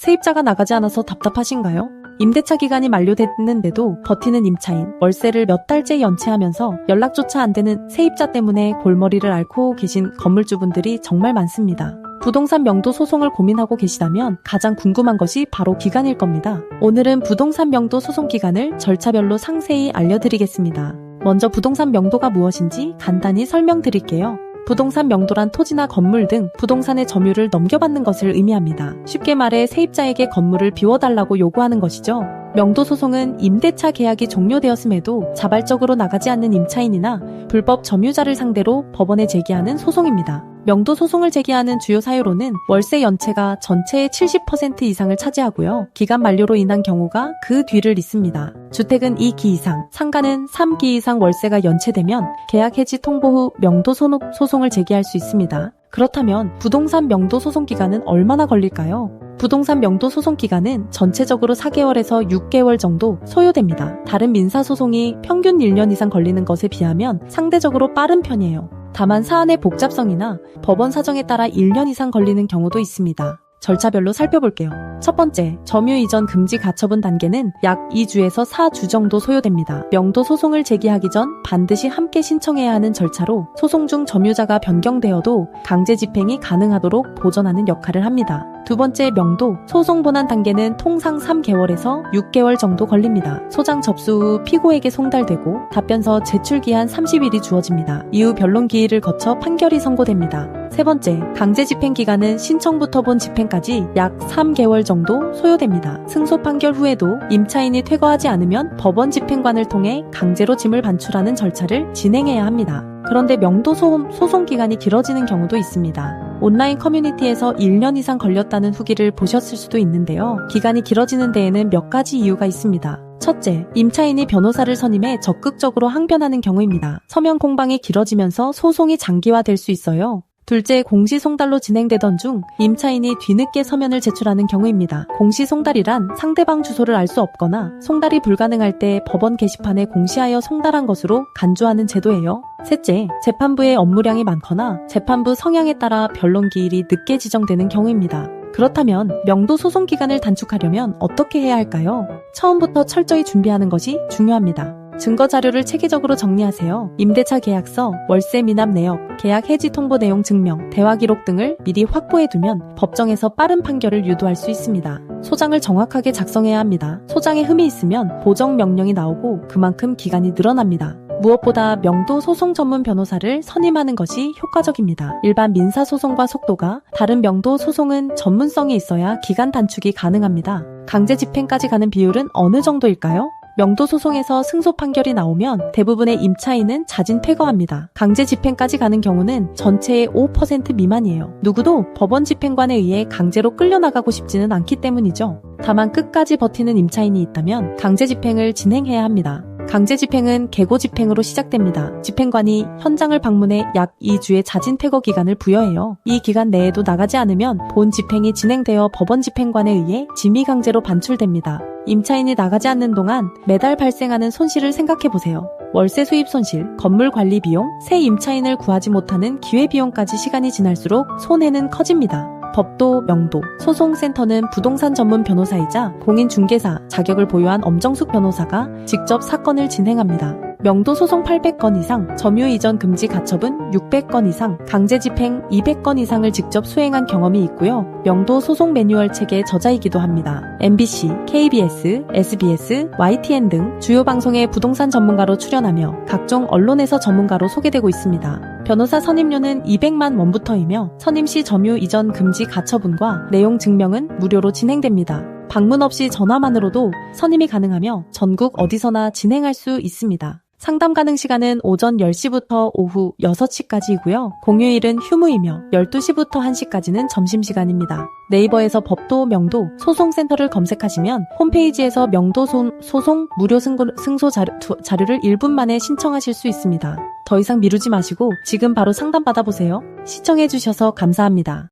세입자가 나가지 않아서 답답하신가요? 임대차 기간이 만료됐는데도 버티는 임차인, 월세를 몇 달째 연체하면서 연락조차 안 되는 세입자 때문에 골머리를 앓고 계신 건물주분들이 정말 많습니다. 부동산 명도 소송을 고민하고 계시다면 가장 궁금한 것이 바로 기간일 겁니다. 오늘은 부동산 명도 소송 기간을 절차별로 상세히 알려드리겠습니다. 먼저 부동산 명도가 무엇인지 간단히 설명드릴게요. 부동산 명도란 토지나 건물 등 부동산의 점유를 넘겨받는 것을 의미합니다. 쉽게 말해 세입자에게 건물을 비워달라고 요구하는 것이죠. 명도 소송은 임대차 계약이 종료되었음에도 자발적으로 나가지 않는 임차인이나 불법 점유자를 상대로 법원에 제기하는 소송입니다. 명도 소송을 제기하는 주요 사유로는 월세 연체가 전체의 70% 이상을 차지하고요. 기간 만료로 인한 경우가 그 뒤를 잇습니다. 주택은 2기 이상, 상가는 3기 이상 월세가 연체되면 계약 해지 통보 후 명도 소송을 제기할 수 있습니다. 그렇다면 부동산 명도 소송 기간은 얼마나 걸릴까요? 부동산 명도 소송 기간은 전체적으로 4개월에서 6개월 정도 소요됩니다. 다른 민사소송이 평균 1년 이상 걸리는 것에 비하면 상대적으로 빠른 편이에요. 다만 사안의 복잡성이나 법원 사정에 따라 1년 이상 걸리는 경우도 있습니다. 절차별로 살펴볼게요. 첫 번째, 점유 이전 금지 가처분 단계는 약 2주에서 4주 정도 소요됩니다. 명도 소송을 제기하기 전 반드시 함께 신청해야 하는 절차로 소송 중 점유자가 변경되어도 강제 집행이 가능하도록 보전하는 역할을 합니다. 두 번째, 명도 소송 본안 단계는 통상 3개월에서 6개월 정도 걸립니다. 소장 접수 후 피고에게 송달되고 답변서 제출 기한 30일이 주어집니다. 이후 변론 기일을 거쳐 판결이 선고됩니다. 세 번째, 강제 집행 기간은 신청부터 본 집행까지 약 3개월 정도 소요됩니다. 승소 판결 후에도 임차인이 퇴거하지 않으면 법원 집행관을 통해 강제로 짐을 반출하는 절차를 진행해야 합니다. 그런데 명도 소송 기간이 길어지는 경우도 있습니다. 온라인 커뮤니티에서 1년 이상 걸렸다는 후기를 보셨을 수도 있는데요. 기간이 길어지는 데에는 몇 가지 이유가 있습니다. 첫째, 임차인이 변호사를 선임해 적극적으로 항변하는 경우입니다. 서면 공방이 길어지면서 소송이 장기화될 수 있어요. 둘째, 공시송달로 진행되던 중 임차인이 뒤늦게 서면을 제출하는 경우입니다. 공시송달이란 상대방 주소를 알 수 없거나 송달이 불가능할 때 법원 게시판에 공시하여 송달한 것으로 간주하는 제도예요. 셋째, 재판부의 업무량이 많거나 재판부 성향에 따라 변론 기일이 늦게 지정되는 경우입니다. 그렇다면 명도 소송 기간을 단축하려면 어떻게 해야 할까요? 처음부터 철저히 준비하는 것이 중요합니다. 증거 자료를 체계적으로 정리하세요. 임대차 계약서, 월세 미납 내역, 계약 해지 통보 내용 증명, 대화 기록 등을 미리 확보해두면 법정에서 빠른 판결을 유도할 수 있습니다. 소장을 정확하게 작성해야 합니다. 소장에 흠이 있으면 보정 명령이 나오고 그만큼 기간이 늘어납니다. 무엇보다 명도 소송 전문 변호사를 선임하는 것이 효과적입니다. 일반 민사소송과 속도가 다른 명도 소송은 전문성이 있어야 기간 단축이 가능합니다. 강제 집행까지 가는 비율은 어느 정도일까요? 명도 소송에서 승소 판결이 나오면 대부분의 임차인은 자진 퇴거합니다. 강제 집행까지 가는 경우는 전체의 5% 미만이에요. 누구도 법원 집행관에 의해 강제로 끌려나가고 싶지는 않기 때문이죠. 다만 끝까지 버티는 임차인이 있다면 강제 집행을 진행해야 합니다. 강제 집행은 계고 집행으로 시작됩니다. 집행관이 현장을 방문해 약 2주의 자진 퇴거 기간을 부여해요. 이 기간 내에도 나가지 않으면 본 집행이 진행되어 법원 집행관에 의해 짐이 강제로 반출됩니다. 임차인이 나가지 않는 동안 매달 발생하는 손실을 생각해보세요. 월세 수입 손실, 건물 관리 비용, 새 임차인을 구하지 못하는 기회비용까지 시간이 지날수록 손해는 커집니다. 법도, 명도, 소송센터는 부동산 전문 변호사이자 공인중개사 자격을 보유한 엄정숙 변호사가 직접 사건을 진행합니다. 명도 소송 800건 이상, 점유 이전 금지 가처분 600건 이상, 강제 집행 200건 이상을 직접 수행한 경험이 있고요. 명도 소송 매뉴얼 책의 저자이기도 합니다. MBC, KBS, SBS, YTN 등 주요 방송의 부동산 전문가로 출연하며 각종 언론에서 전문가로 소개되고 있습니다. 변호사 선임료는 200만 원부터이며 선임 시 점유 이전 금지 가처분과 내용 증명은 무료로 진행됩니다. 방문 없이 전화만으로도 선임이 가능하며 전국 어디서나 진행할 수 있습니다. 상담 가능 시간은 오전 10시부터 오후 6시까지이고요. 공휴일은 휴무이며 12시부터 1시까지는 점심시간입니다. 네이버에서 법도, 명도, 소송센터를 검색하시면 홈페이지에서 명도 소송 무료 승소 자료를 1분 만에 신청하실 수 있습니다. 더 이상 미루지 마시고 지금 바로 상담 받아보세요. 시청해주셔서 감사합니다.